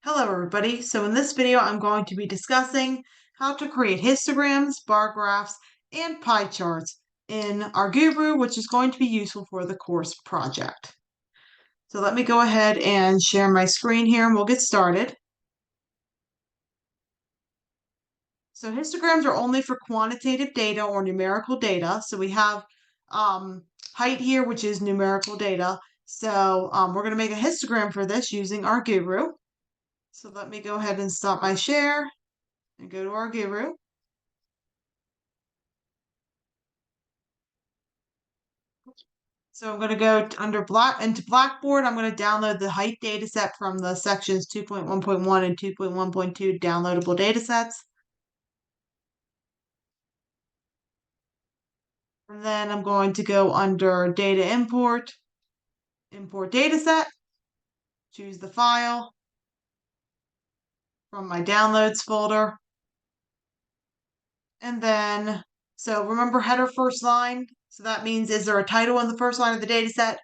Hello everybody. So in this video, I'm going to be discussing how to create histograms, bar graphs, and pie charts in Rguroo, which is going to be useful for the course project. So let me go ahead and share my screen here and we'll get started. So histograms are only for quantitative data or numerical data. So we have height here, which is numerical data. So we're going to make a histogram for this using Rguroo. So let me go ahead and stop my share and go to Rguroo. So I'm going to go under into Blackboard. I'm going to download the height data set from the sections 2.1.1 and 2.1.2 downloadable data sets. And then I'm going to go under data import data set, choose the file from my downloads folder. And then, so remember header first line. So that means, is there a title in the first line of the data set?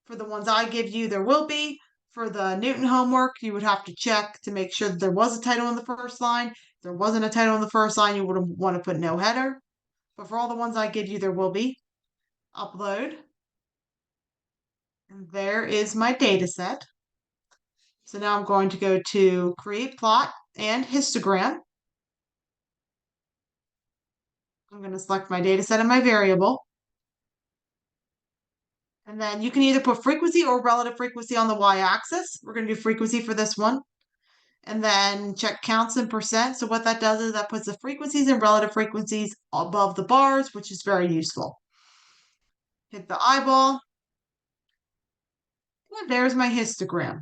For the ones I give you, there will be. For the Newton homework, you would have to check to make sure that there was a title in the first line. If there wasn't a title in the first line, you would want to put no header. But for all the ones I give you, there will be. Upload. And there is my data set. So now I'm going to go to Create Plot and Histogram. I'm going to select my data set and my variable. And then you can either put frequency or relative frequency on the y-axis. We're going to do frequency for this one. And then check counts in percent. So what that does is that puts the frequencies and relative frequencies above the bars, which is very useful. Hit the eyeball. And there's my histogram.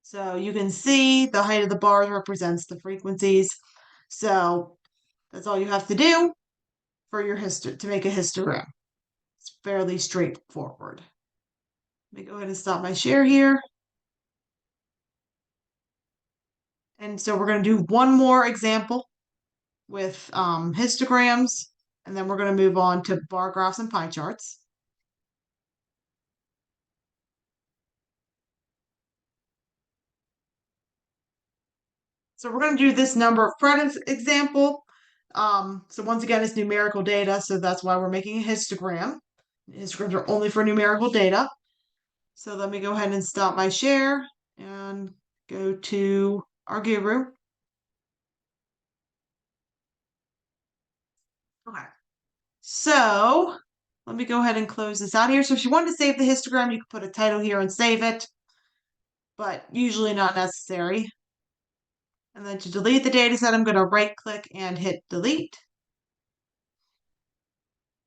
So you can see the height of the bars represents the frequencies. So that's all you have to do for your to make a histogram. It's fairly straightforward. Let me go ahead and stop my share here. And so we're going to do one more example with histograms, and then we're going to move on to bar graphs and pie charts. So we're going to do this number of credits example. So once again, it's numerical data, so that's why we're making a histogram. Histograms are only for numerical data. So let me go ahead and stop my share and go to Rguroo. Okay. So let me go ahead and close this out here. So if you wanted to save the histogram, you could put a title here and save it, but usually not necessary. And then to delete the data set, I'm going to right click and hit delete.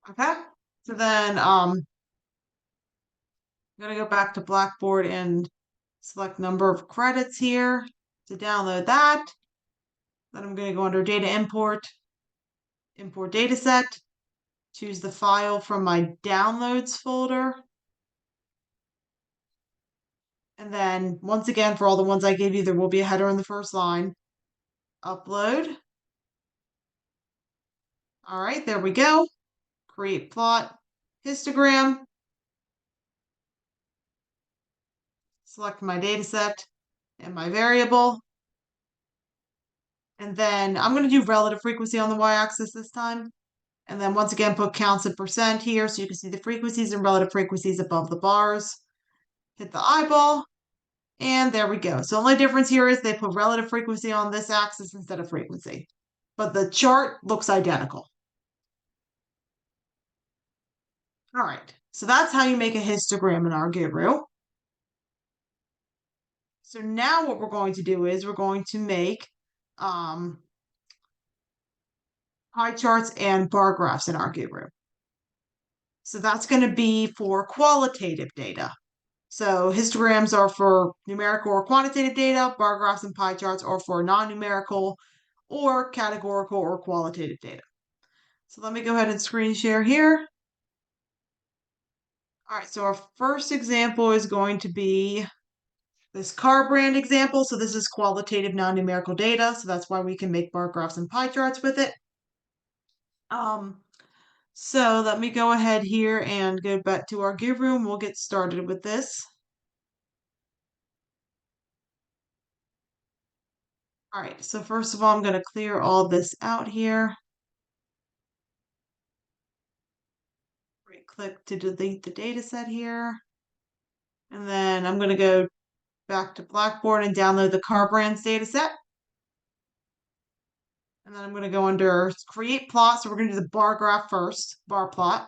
Okay. So then I'm going to go back to Blackboard and select number of credits here to download that. Then I'm going to go under data import data set, choose the file from my downloads folder. And then once again, for all the ones I gave you, there will be a header in the first line. Upload. All right, there we go. Create plot, histogram. Select my data set and my variable. And then I'm going to do relative frequency on the y-axis this time. And then once again, put counts in percent here so you can see the frequencies and relative frequencies above the bars. Hit the eyeball. And there we go. So the only difference here is they put relative frequency on this axis instead of frequency. But the chart looks identical. All right. So that's how you make a histogram in Rguroo. So now what we're going to do is we're going to make pie charts and bar graphs in Rguroo. So that's going to be for qualitative data. So histograms are for numerical or quantitative data. Bar graphs and pie charts are for non-numerical or categorical or qualitative data. So let me go ahead and screen share here. All right, so our first example is going to be this car brand example. So this is qualitative non-numerical data. So that's why we can make bar graphs and pie charts with it. So let me go ahead here and go back to Rguroo and we'll get started with this. All right, so first of all, I'm going to clear all this out here. Right click to delete the data set here. And then I'm going to go back to Blackboard and download the car brands data set. And then I'm going to go under create plot. So we're going to do the bar graph first, bar plot.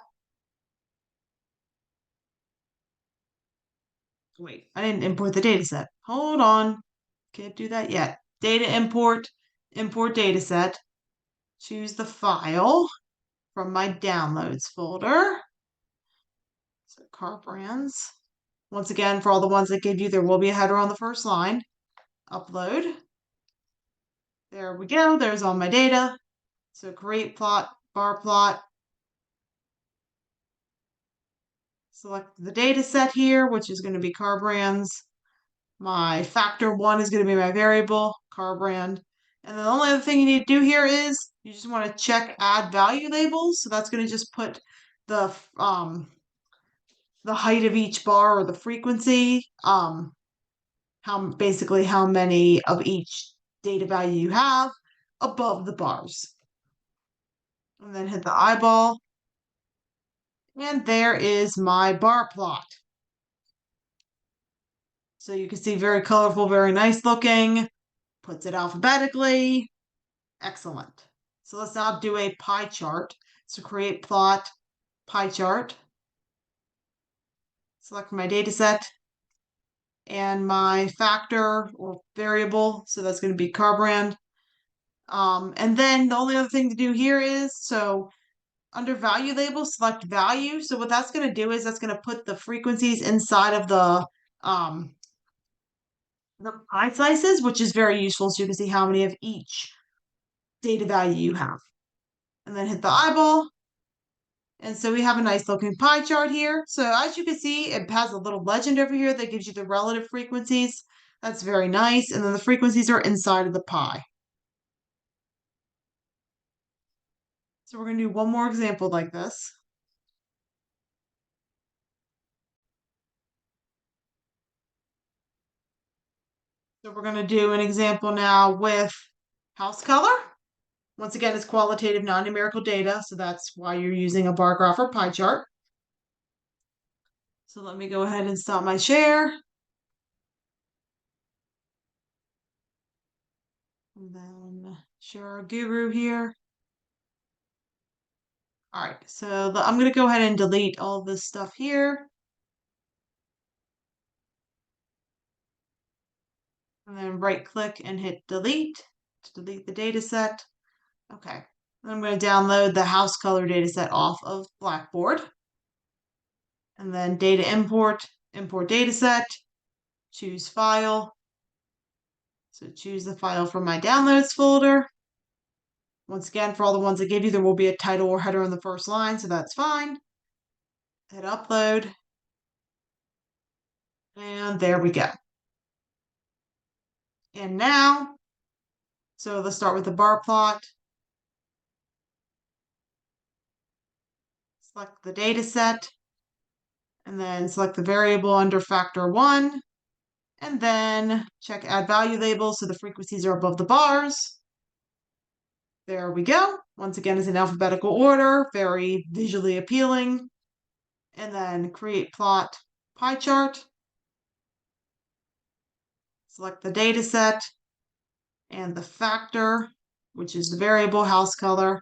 Wait, I didn't import the data set. Hold on. Can't do that yet. Data import, import data set. Choose the file from my downloads folder. So car brands. Once again, for all the ones that give you, there will be a header on the first line. Upload. There we go. There's all my data. So create plot, bar plot. Select the data set here, which is going to be car brands. My factor 1 is going to be my variable, car brand. And then the only other thing you need to do here is you just want to check add value labels. So that's going to just put the height of each bar or the frequency, basically how many of each data value you have above the bars. And then hit the eyeball. And there is my bar plot. So you can see very colorful, very nice looking, puts it alphabetically. Excellent. So let's now do a pie chart. So create plot, pie chart. Select my data set and my factor or variable. So that's going to be car brand. And then the only other thing to do here is, so under value label, select value. So what that's going to do is that's going to put the frequencies inside of the pie slices, which is very useful. So you can see how many of each data value you have. And then hit the eyeball. And so we have a nice looking pie chart here. So as you can see, it has a little legend over here that gives you the relative frequencies. That's very nice. And then the frequencies are inside of the pie. So we're going to do one more example like this. So we're going to do an example now with house color. Once again, it's qualitative non-numerical data, so that's why you're using a bar graph or pie chart. So let me go ahead and stop my share. And then share Rguroo here. All right, so I'm going to go ahead and delete all this stuff here. And then right click and hit delete to delete the data set. Okay, then I'm going to download the house color data set off of Blackboard. And then data import, import data set, choose file. So choose the file from my downloads folder. Once again, for all the ones I gave you, there will be a title or header on the first line, so that's fine. Hit upload. And there we go. And now, so let's start with the bar plot. Select the data set. And then select the variable under factor 1. And then check add value labels so the frequencies are above the bars. There we go. Once again, it's in alphabetical order, very visually appealing. And then create plot pie chart. Select the data set and the factor, which is the variable house color.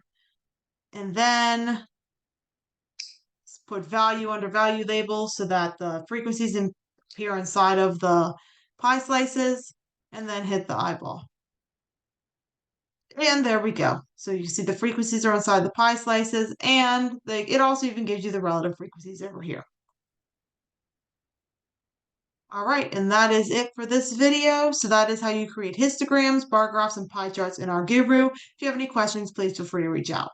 And then put value under value labels so that the frequencies appear inside of the pie slices, and then hit the eyeball. And there we go. So you see the frequencies are inside the pie slices, and it also even gives you the relative frequencies over here. All right, and that is it for this video. So that is how you create histograms, bar graphs, and pie charts in Rguroo. If you have any questions, please feel free to reach out.